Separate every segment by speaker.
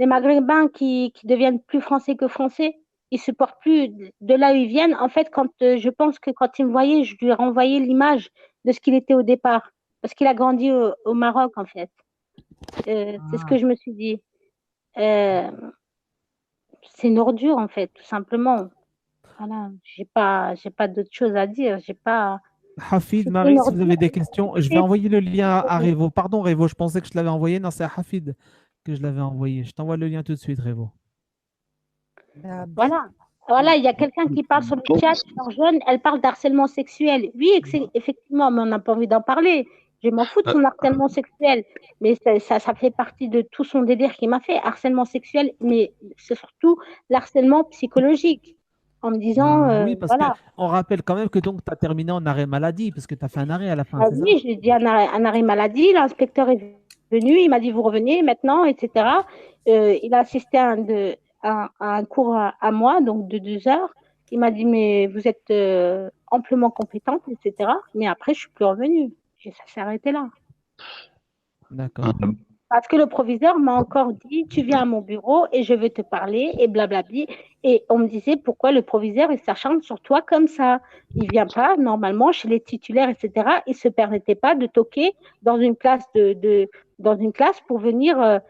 Speaker 1: les Maghrébins qui deviennent plus français que français. Ils supportent plus de là où ils viennent. En fait, je pense que quand il me voyait, je lui renvoyais l'image de ce qu'il était au départ. Parce qu'il a grandi au Maroc, en fait. C'est ce que
Speaker 2: Ah,
Speaker 1: je me suis dit. Euh, c'est une ordure, en fait, tout simplement. Voilà, j'ai pas d'autre chose à dire. J'ai pas.
Speaker 2: Hafid,
Speaker 1: C'est une
Speaker 2: Marie, si vous
Speaker 1: ordure.
Speaker 2: avez des questions, je vais envoyer le lien à Revo. Pardon, Revo, je pensais que je te l'avais envoyé. Non, c'est à Hafid que je l'avais envoyé. Je t'envoie le lien tout de suite, Revo.
Speaker 1: Voilà. Voilà, il y a quelqu'un qui parle sur le chat, genre jeune, elle parle d'harcèlement sexuel. Oui, effectivement, mais on n'a pas envie d'en parler. Je m'en fous de son harcèlement sexuel, mais ça fait partie de tout son délire qui m'a fait. Harcèlement sexuel, mais c'est surtout l'harcèlement psychologique, en me disant,
Speaker 2: Ben oui, parce que
Speaker 1: voilà.
Speaker 2: on rappelle quand même que donc tu as terminé en arrêt maladie, parce que tu as fait un arrêt à la fin,
Speaker 1: Ah
Speaker 2: c'est ça?
Speaker 1: oui, j'ai dit un arrêt maladie, l'inspecteur est venu, il m'a dit, vous revenez maintenant, etc. Il a assisté à un cours à moi, donc de 2 heures. Il m'a dit, mais vous êtes amplement compétente, etc. Mais après, je suis plus revenue. Ça s'est arrêté là.
Speaker 2: D'accord.
Speaker 1: Parce que le proviseur m'a encore dit, tu viens à mon bureau et je vais te parler et blablabli. Et on me disait, pourquoi le proviseur, il s'acharne sur toi comme ça? Il vient pas, normalement, chez les titulaires, etc. Il se permettait pas de toquer dans une classe dans une classe pour venir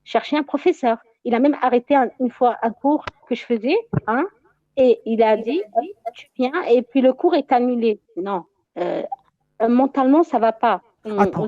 Speaker 1: chercher un professeur. Il a même arrêté une fois un cours que je faisais, hein, et il a dit, tu viens, et puis le cours est annulé. Non, mentalement, ça va pas.
Speaker 2: Attends,